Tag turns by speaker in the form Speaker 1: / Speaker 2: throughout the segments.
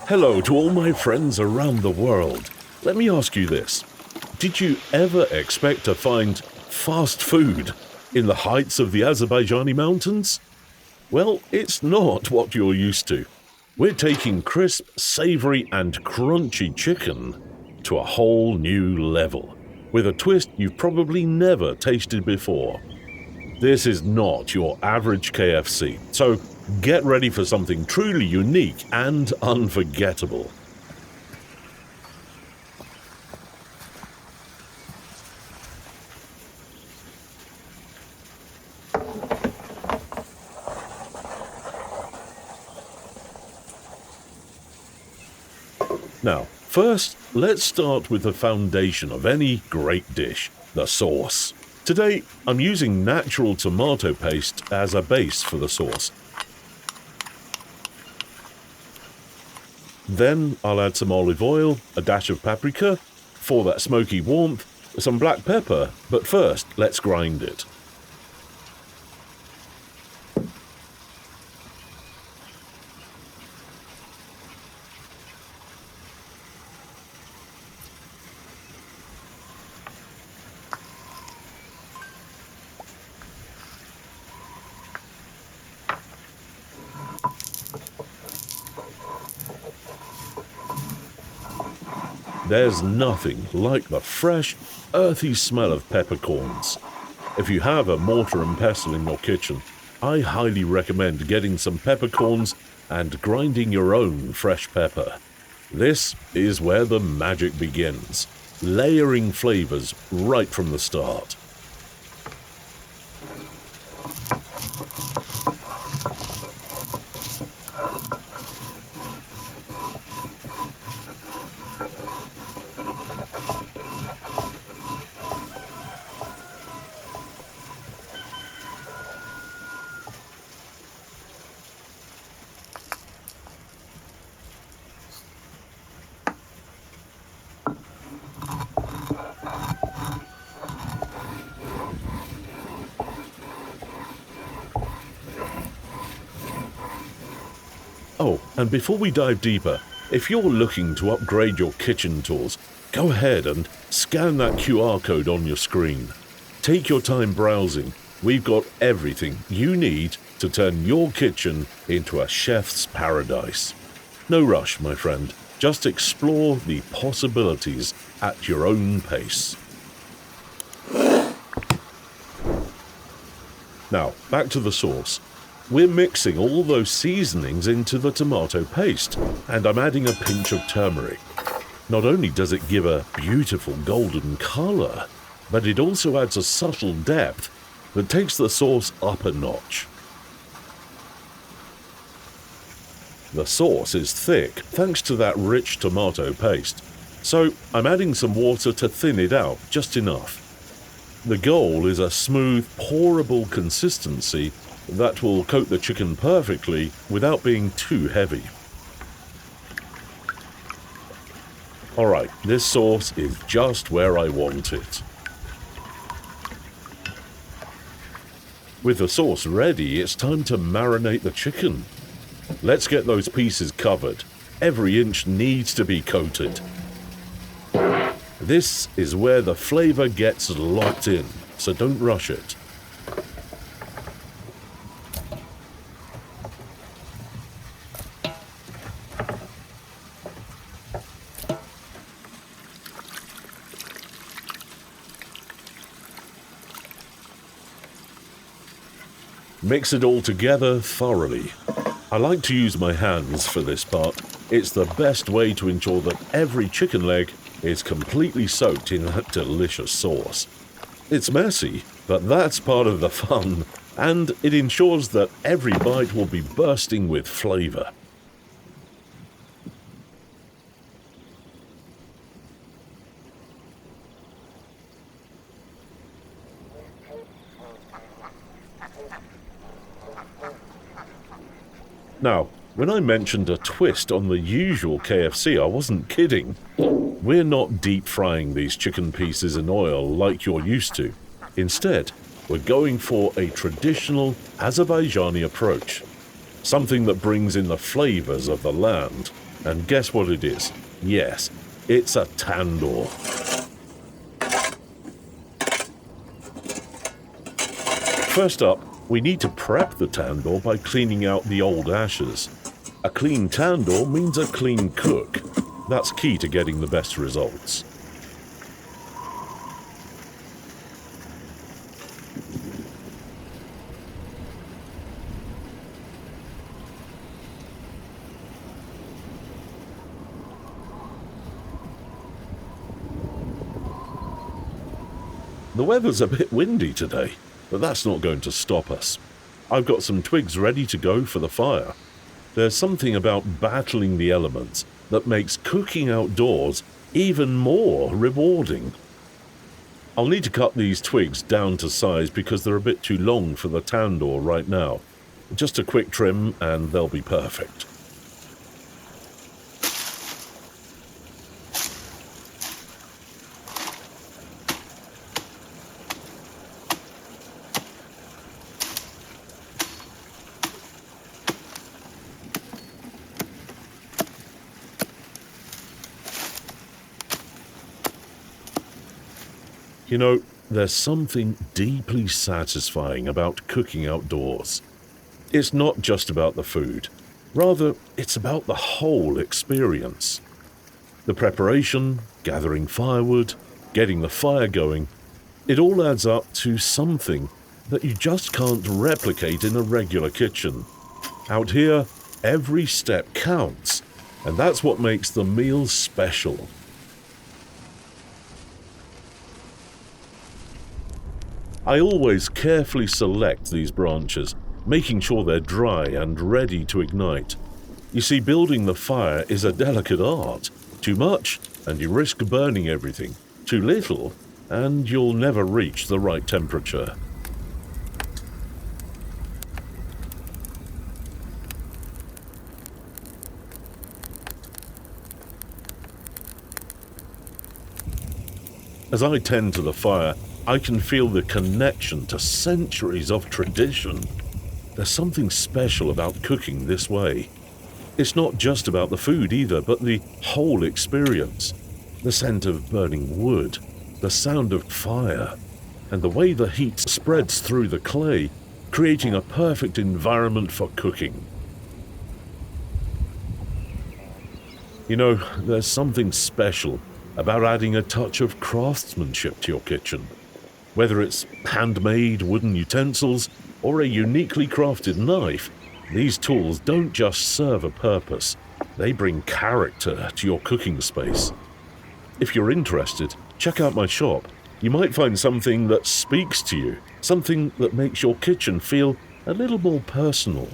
Speaker 1: Hello to all my friends around the world. Let me ask you this. Did you ever expect to find fast food in the heights of the Azerbaijani mountains? Well, it's not what you're used to. We're taking crisp, savory, and crunchy chicken to a whole new level, with a twist you've probably never tasted before. This is not your average KFC, so get ready for something truly unique and unforgettable. Now, first, let's start with the foundation of any great dish, the sauce. Today, I'm using natural tomato paste as a base for the sauce. Then I'll add some olive oil, a dash of paprika, for that smoky warmth, some black pepper, but first, let's grind it. There's nothing like the fresh, earthy smell of peppercorns. If you have a mortar and pestle in your kitchen, I highly recommend getting some peppercorns and grinding your own fresh pepper. This is where the magic begins, layering flavors right from the start. Oh, and before we dive deeper, if you're looking to upgrade your kitchen tools, go ahead and scan that QR code on your screen. Take your time browsing. We've got everything you need to turn your kitchen into a chef's paradise. No rush, my friend. Just explore the possibilities at your own pace. Now, back to the sauce. We're mixing all those seasonings into the tomato paste, and I'm adding a pinch of turmeric. Not only does it give a beautiful golden color, but it also adds a subtle depth that takes the sauce up a notch. The sauce is thick thanks to that rich tomato paste, so I'm adding some water to thin it out just enough. The goal is a smooth, pourable consistency that will coat the chicken perfectly without being too heavy. Alright, this sauce is just where I want it. With the sauce ready, it's time to marinate the chicken. Let's get those pieces covered. Every inch needs to be coated. This is where the flavor gets locked in, so don't rush it. Mix it all together thoroughly. I like to use my hands for this part. It's the best way to ensure that every chicken leg is completely soaked in that delicious sauce. It's messy, but that's part of the fun, and it ensures that every bite will be bursting with flavor. Now, when I mentioned a twist on the usual KFC, I wasn't kidding. We're not deep frying these chicken pieces in oil like you're used to. Instead, we're going for a traditional Azerbaijani approach, something that brings in the flavors of the land. And guess what it is? Yes, it's a tandoor. First up, we need to prep the tandoor by cleaning out the old ashes. A clean tandoor means a clean cook. That's key to getting the best results. The weather's a bit windy today, but that's not going to stop us. I've got some twigs ready to go for the fire. There's something about battling the elements that makes cooking outdoors even more rewarding. I'll need to cut these twigs down to size because they're a bit too long for the tandoor right now. Just a quick trim and they'll be perfect. You know, there's something deeply satisfying about cooking outdoors. It's not just about the food. Rather, it's about the whole experience. The preparation, gathering firewood, getting the fire going, it all adds up to something that you just can't replicate in a regular kitchen. Out here, every step counts, and that's what makes the meal special. I always carefully select these branches, making sure they're dry and ready to ignite. You see, building the fire is a delicate art. Too much, and you risk burning everything. Too little, and you'll never reach the right temperature. As I tend to the fire, I can feel the connection to centuries of tradition. There's something special about cooking this way. It's not just about the food either, but the whole experience. The scent of burning wood, the sound of fire, and the way the heat spreads through the clay, creating a perfect environment for cooking. You know, there's something special about adding a touch of craftsmanship to your kitchen. Whether it's handmade wooden utensils or a uniquely crafted knife, these tools don't just serve a purpose, they bring character to your cooking space. If you're interested, check out my shop. You might find something that speaks to you, something that makes your kitchen feel a little more personal.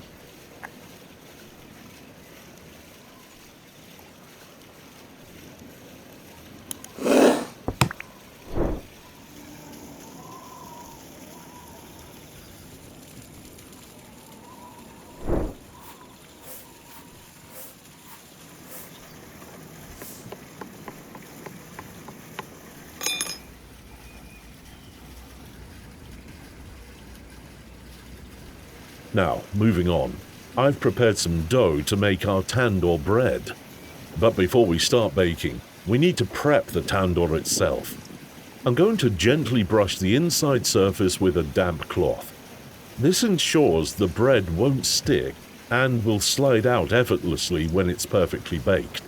Speaker 1: Now, moving on, I've prepared some dough to make our tandoor bread. But before we start baking, we need to prep the tandoor itself. I'm going to gently brush the inside surface with a damp cloth. This ensures the bread won't stick and will slide out effortlessly when it's perfectly baked.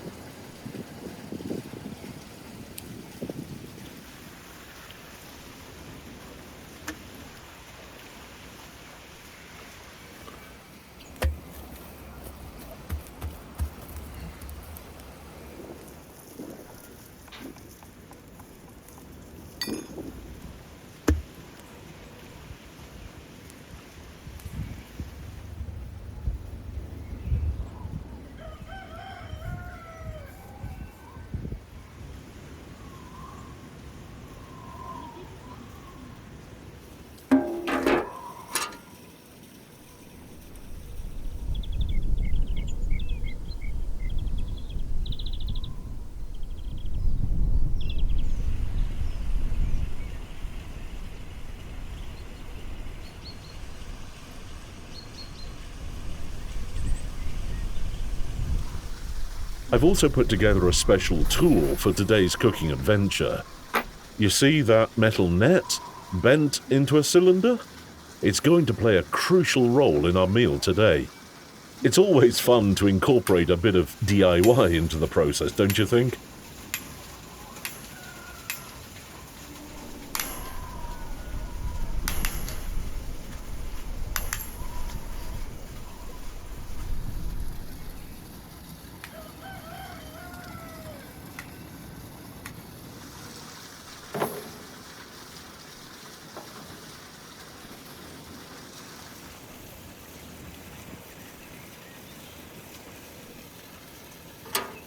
Speaker 1: I've also put together a special tool for today's cooking adventure. You see that metal net bent into a cylinder? It's going to play a crucial role in our meal today. It's always fun to incorporate a bit of DIY into the process, don't you think?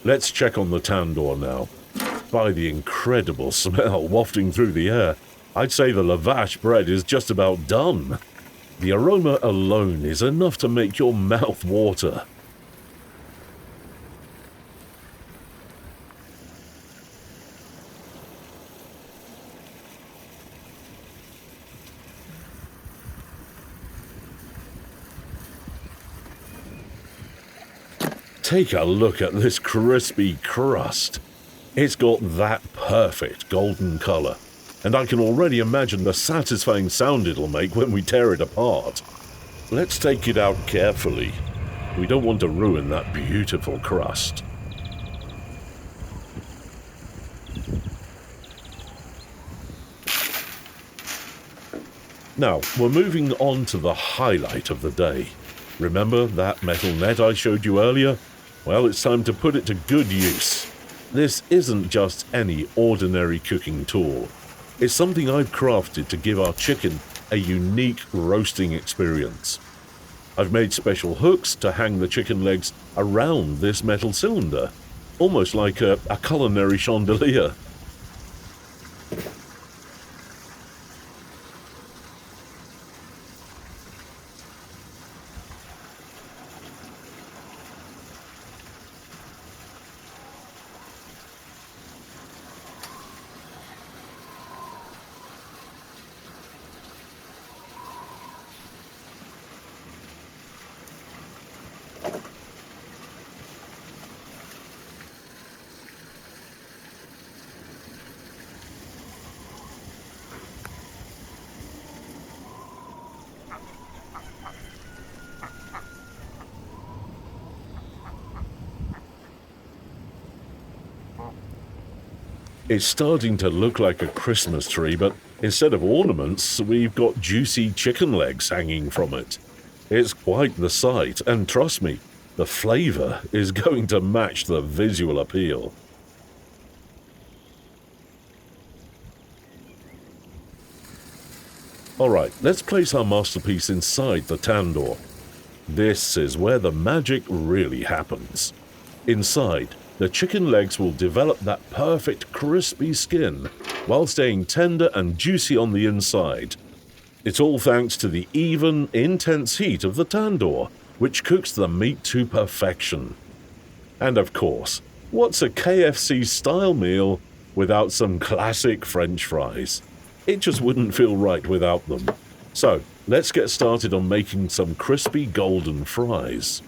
Speaker 1: Let's check on the tandoor now. By the incredible smell wafting through the air, I'd say the lavash bread is just about done. The aroma alone is enough to make your mouth water. Take a look at this crispy crust. It's got that perfect golden color, and I can already imagine the satisfying sound it'll make when we tear it apart. Let's take it out carefully. We don't want to ruin that beautiful crust. Now, we're moving on to the highlight of the day. Remember that metal net I showed you earlier? Well, it's time to put it to good use. This isn't just any ordinary cooking tool. It's something I've crafted to give our chicken a unique roasting experience. I've made special hooks to hang the chicken legs around this metal cylinder, almost like a culinary chandelier. It's starting to look like a Christmas tree, but instead of ornaments, we've got juicy chicken legs hanging from it. It's quite the sight, and trust me, the flavor is going to match the visual appeal. Alright, let's place our masterpiece inside the tandoor. This is where the magic really happens. Inside, the chicken legs will develop that perfect crispy skin while staying tender and juicy on the inside. It's all thanks to the even, intense heat of the tandoor, which cooks the meat to perfection. And of course, what's a KFC-style meal without some classic French fries? It just wouldn't feel right without them. So, let's get started on making some crispy golden fries.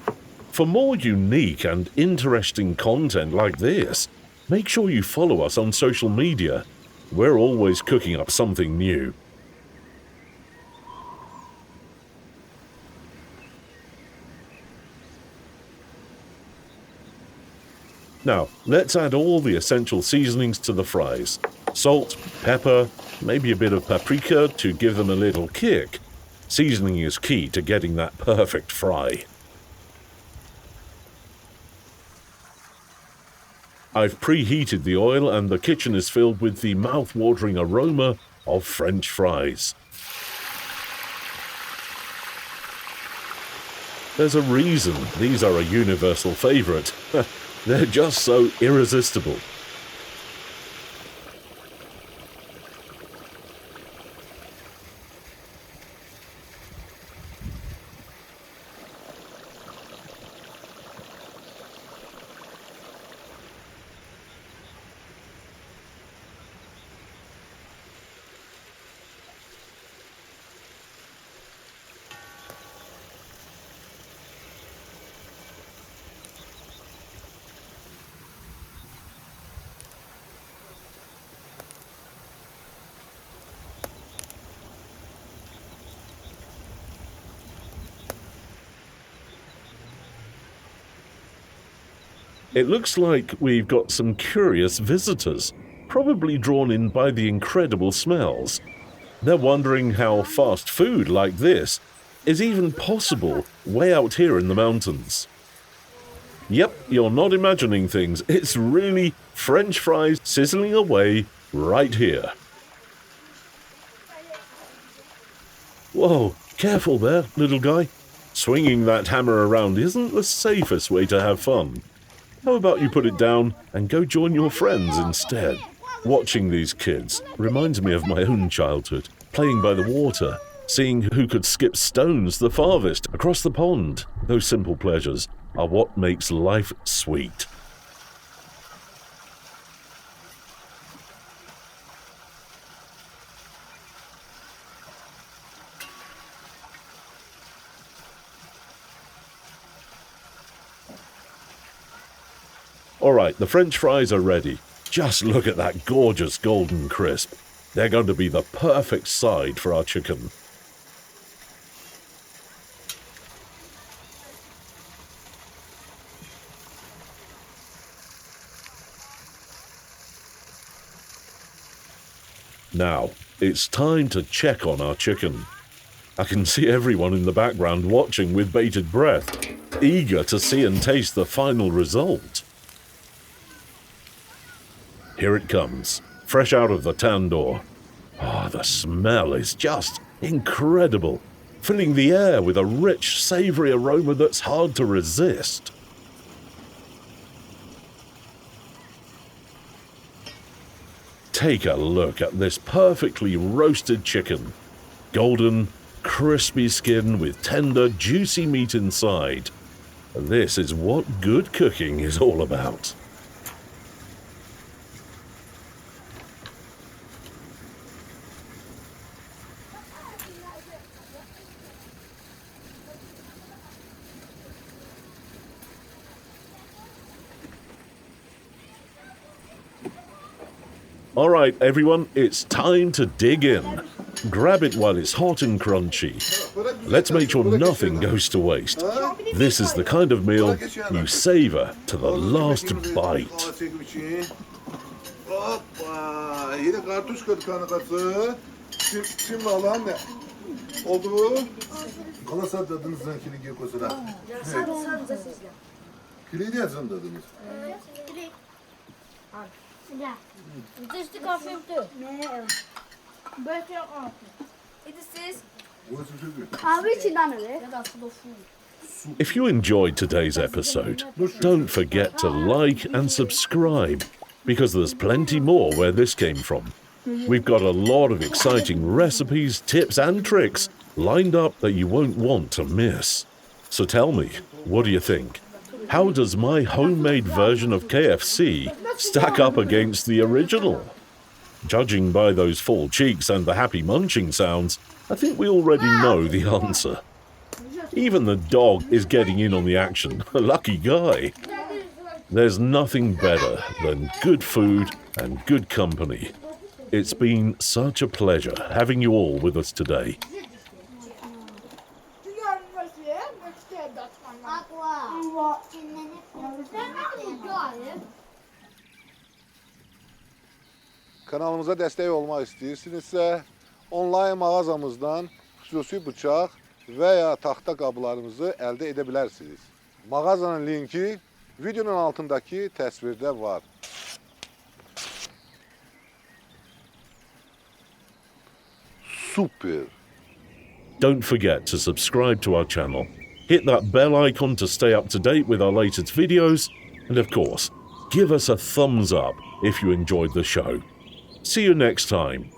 Speaker 1: For more unique and interesting content like this, make sure you follow us on social media. We're always cooking up something new. Now, let's add all the essential seasonings to the fries. Salt, pepper, maybe a bit of paprika to give them a little kick. Seasoning is key to getting that perfect fry. I've preheated the oil and the kitchen is filled with the mouth-watering aroma of French fries. There's a reason these are a universal favorite. They're just so irresistible. It looks like we've got some curious visitors, probably drawn in by the incredible smells. They're wondering how fast food like this is even possible way out here in the mountains. Yep, you're not imagining things. It's really French fries sizzling away right here. Whoa, careful there, little guy. Swinging that hammer around isn't the safest way to have fun. How about you put it down and go join your friends instead? Watching these kids reminds me of my own childhood, playing by the water, seeing who could skip stones the farthest across the pond. Those simple pleasures are what makes life sweet. Alright, the French fries are ready. Just look at that gorgeous golden crisp. They're going to be the perfect side for our chicken. Now, it's time to check on our chicken. I can see everyone in the background watching with bated breath, eager to see and taste the final result. Here it comes, fresh out of the tandoor. Oh, the smell is just incredible, filling the air with a rich, savory aroma that's hard to resist. Take a look at this perfectly roasted chicken. Golden, crispy skin with tender, juicy meat inside. This is what good cooking is all about. Alright everyone, it's time to dig in. Grab it while it's hot and crunchy. Let's make sure nothing goes to waste. This is the kind of meal you savor to the last bite.
Speaker 2: Yine kartuş kanakası. Şimdi alan ne? Oldu. Kalasa tadınızdan kili giye kozura. Kili diye zan tadınız.
Speaker 3: Dit is de kaffee. Nee. Beetje af. Dit is
Speaker 1: If you enjoyed today's episode, don't forget to like and subscribe, because there's plenty more where this came from. We've got a lot of exciting recipes, tips and tricks lined up that you won't want to miss. So tell me, what do you think? How does my homemade version of KFC stack up against the original? Judging by those full cheeks and the happy munching sounds, I think we already know the answer. Even the dog is getting in on the action. A lucky guy. There's nothing better than good food and good company. It's been such a pleasure having you all with us today.
Speaker 2: Kanalımıza destek olmak istəyirsinizsə, onlayn mağazamızdan xüsusi bıçaq və ya taxta qablarımızı əldə edə bilərsiniz. Mağazanın linki videonun altındakı təsvirdə var. Super!
Speaker 1: Don't forget to subscribe to our channel. Hit that bell icon to stay up to date with our latest videos. And of course, give us a thumbs up if you enjoyed the show. See you next time.